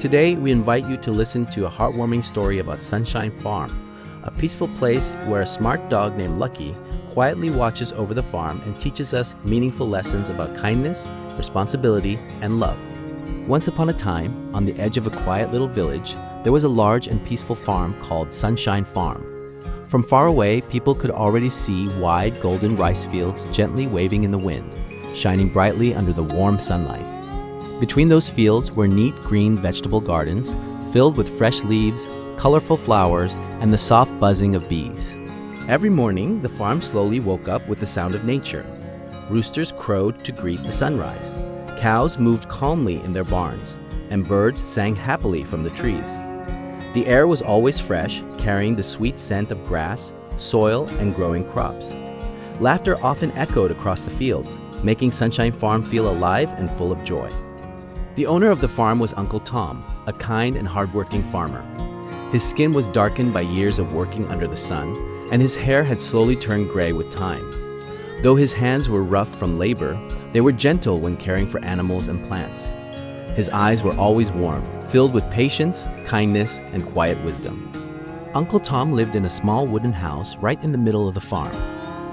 Today, we invite you to listen to a heartwarming story about Sunshine Farm, a peaceful place where a smart dog named Lucky quietly watches over the farm and teaches us meaningful lessons about kindness, responsibility, and love. Once upon a time, on the edge of a quiet little village, there was a large and peaceful farm called Sunshine Farm. From far away, people could already see wide golden rice fields gently waving in the wind, shining brightly under the warm sunlight. Between those fields were neat green vegetable gardens filled with fresh leaves, colorful flowers, and the soft buzzing of bees. Every morning, the farm slowly woke up with the sound of nature. Roosters crowed to greet the sunrise. Cows moved calmly in their barns, and birds sang happily from the trees. The air was always fresh, carrying the sweet scent of grass, soil, and growing crops. Laughter often echoed across the fields, making Sunshine Farm feel alive and full of joy. The owner of the farm was Uncle Tom, a kind and hardworking farmer. His skin was darkened by years of working under the sun, and his hair had slowly turned gray with time. Though his hands were rough from labor, they were gentle when caring for animals and plants. His eyes were always warm, filled with patience, kindness, and quiet wisdom. Uncle Tom lived in a small wooden house right in the middle of the farm.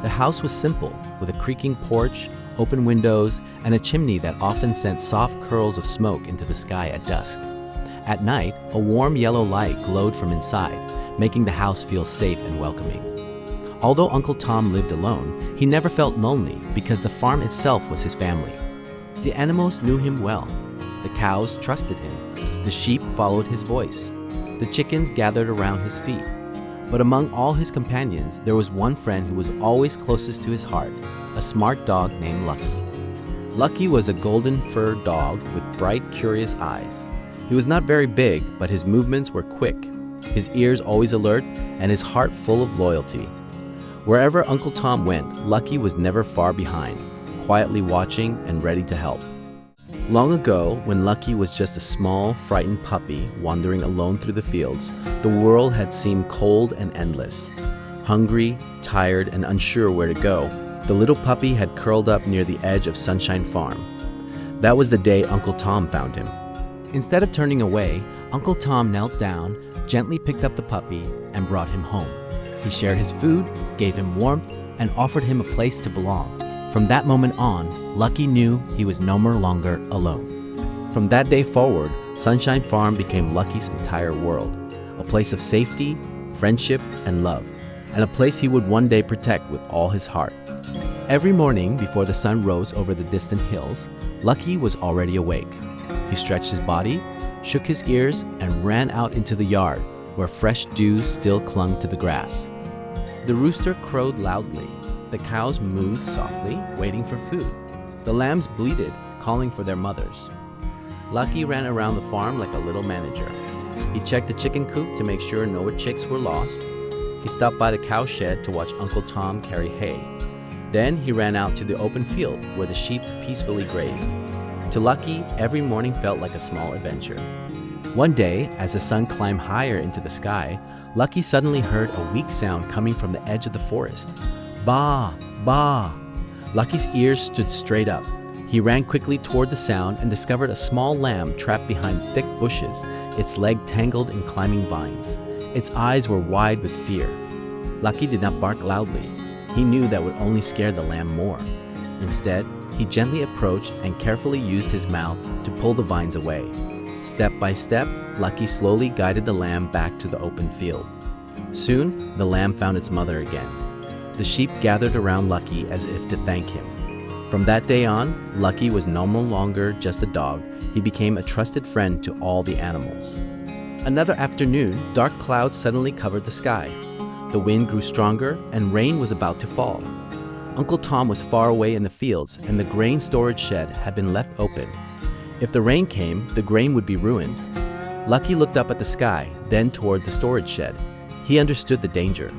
The house was simple, with a creaking porch, open windows, and a chimney that often sent soft curls of smoke into the sky at dusk. At night, a warm yellow light glowed from inside, making the house feel safe and welcoming. Although Uncle Tom lived alone, he never felt lonely because the farm itself was his family. The animals knew him well. The cows trusted him. The sheep followed his voice. The chickens gathered around his feet. But among all his companions, there was one friend who was always closest to his heart, a smart dog named Lucky. Lucky was a golden fur dog with bright, curious eyes. He was not very big, but his movements were quick, his ears always alert, and his heart full of loyalty. Wherever Uncle Tom went, Lucky was never far behind, quietly watching and ready to help. Long ago, when Lucky was just a small, frightened puppy wandering alone through the fields, the world had seemed cold and endless. Hungry, tired, and unsure where to go, the little puppy had curled up near the edge of Sunshine Farm. That was the day Uncle Tom found him. Instead of turning away, Uncle Tom knelt down, gently picked up the puppy, and brought him home. He shared his food, gave him warmth, and offered him a place to belong. From that moment on, Lucky knew he was no more longer alone. From that day forward, Sunshine Farm became Lucky's entire world, a place of safety, friendship, and love, and a place he would one day protect with all his heart. Every morning before the sun rose over the distant hills, Lucky was already awake. He stretched his body, shook his ears, and ran out into the yard, where fresh dew still clung to the grass. The rooster crowed loudly. The cows mooed softly, waiting for food. The lambs bleated, calling for their mothers. Lucky ran around the farm like a little manager. He checked the chicken coop to make sure no chicks were lost. He stopped by the cow shed to watch Uncle Tom carry hay. Then he ran out to the open field where the sheep peacefully grazed. To Lucky, every morning felt like a small adventure. One day, as the sun climbed higher into the sky, Lucky suddenly heard a weak sound coming from the edge of the forest. Baa! Baa! Lucky's ears stood straight up. He ran quickly toward the sound and discovered a small lamb trapped behind thick bushes, its leg tangled in climbing vines. Its eyes were wide with fear. Lucky did not bark loudly. He knew that would only scare the lamb more. Instead, he gently approached and carefully used his mouth to pull the vines away. Step by step, Lucky slowly guided the lamb back to the open field. Soon, the lamb found its mother again. The sheep gathered around Lucky as if to thank him. From that day on, Lucky was no longer just a dog. He became a trusted friend to all the animals. Another afternoon, dark clouds suddenly covered the sky. The wind grew stronger, and rain was about to fall. Uncle Tom was far away in the fields, and the grain storage shed had been left open. If the rain came, the grain would be ruined. Lucky looked up at the sky, then toward the storage shed. He understood the danger.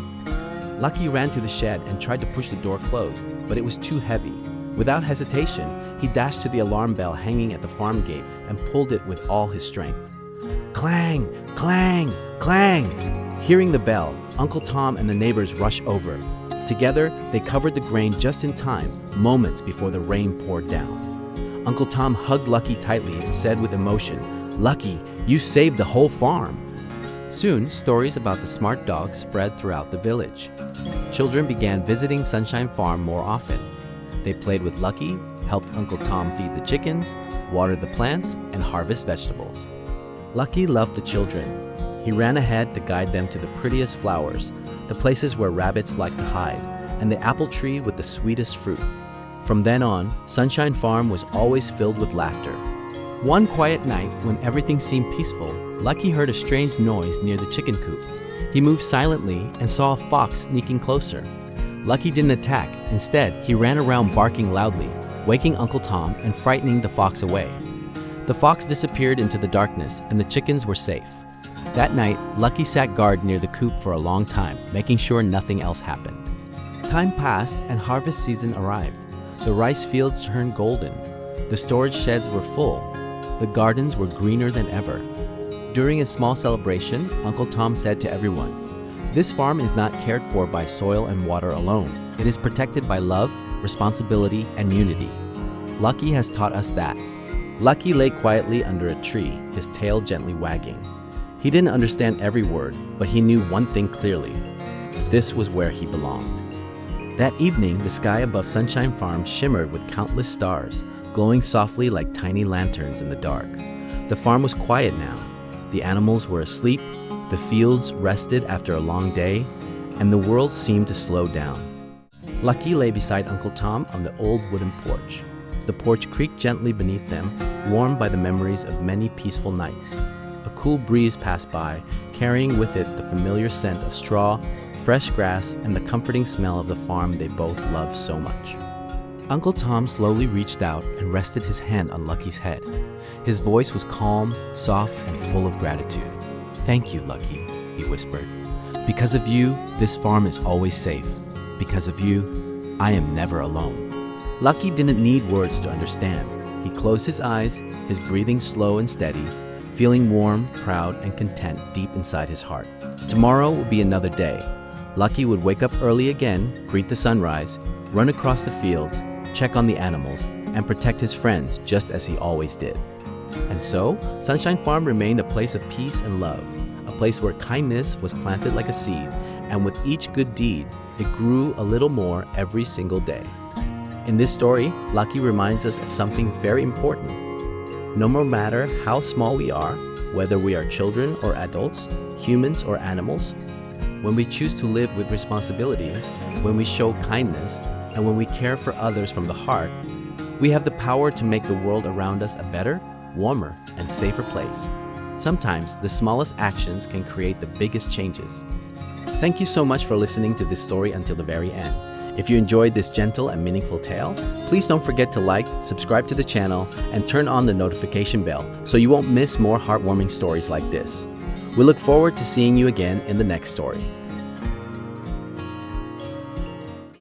Lucky ran to the shed and tried to push the door closed, but it was too heavy. Without hesitation, he dashed to the alarm bell hanging at the farm gate and pulled it with all his strength. Clang! Clang! Clang! Hearing the bell, Uncle Tom and the neighbors rushed over. Together, they covered the grain just in time, moments before the rain poured down. Uncle Tom hugged Lucky tightly and said with emotion, "Lucky, You saved the whole farm." Soon, stories about the smart dog spread throughout the village. Children began visiting Sunshine Farm more often. They played with Lucky, helped Uncle Tom feed the chickens, watered the plants, and harvest vegetables. Lucky loved the children. He ran ahead to guide them to the prettiest flowers, the places where rabbits like to hide, and the apple tree with the sweetest fruit. From then on, Sunshine Farm was always filled with laughter. One quiet night, when everything seemed peaceful, Lucky heard a strange noise near the chicken coop. He moved silently and saw a fox sneaking closer. Lucky didn't attack. Instead, he ran around barking loudly, waking Uncle Tom and frightening the fox away. The fox disappeared into the darkness, and the chickens were safe. That night, Lucky sat guard near the coop for a long time, making sure nothing else happened. Time passed, and harvest season arrived. The rice fields turned golden. The storage sheds were full. The gardens were greener than ever. During a small celebration, Uncle Tom said to everyone, "This farm is not cared for by soil and water alone. It is protected by love, responsibility, and unity. Lucky has taught us that." Lucky lay quietly under a tree, his tail gently wagging. He didn't understand every word, but he knew one thing clearly. This was where he belonged. That evening, the sky above Sunshine Farm shimmered with countless stars, glowing softly like tiny lanterns in the dark. The farm was quiet now. The animals were asleep, the fields rested after a long day, and the world seemed to slow down. Lucky lay beside Uncle Tom on the old wooden porch. The porch creaked gently beneath them, warmed by the memories of many peaceful nights. A cool breeze passed by, carrying with it the familiar scent of straw, fresh grass, and the comforting smell of the farm they both loved so much. Uncle Tom slowly reached out and rested his hand on Lucky's head. His voice was calm, soft, and full of gratitude. "Thank you, Lucky," he whispered. "Because of you, this farm is always safe. Because of you, I am never alone." Lucky didn't need words to understand. He closed his eyes, his breathing slow and steady, feeling warm, proud, and content deep inside his heart. Tomorrow would be another day. Lucky would wake up early again, greet the sunrise, run across the fields, check on the animals, and protect his friends just as he always did. And so, Sunshine Farm remained a place of peace and love, a place where kindness was planted like a seed, and with each good deed, it grew a little more every single day. In this story, Lucky reminds us of something very important. No matter how small we are, whether we are children or adults, humans or animals, when we choose to live with responsibility, when we show kindness, and when we care for others from the heart, we have the power to make the world around us a better, warmer, and safer place. Sometimes the smallest actions can create the biggest changes. Thank you so much for listening to this story until the very end. If you enjoyed this gentle and meaningful tale, please don't forget to like, subscribe to the channel, and turn on the notification bell so you won't miss more heartwarming stories like this. We look forward to seeing you again in the next story.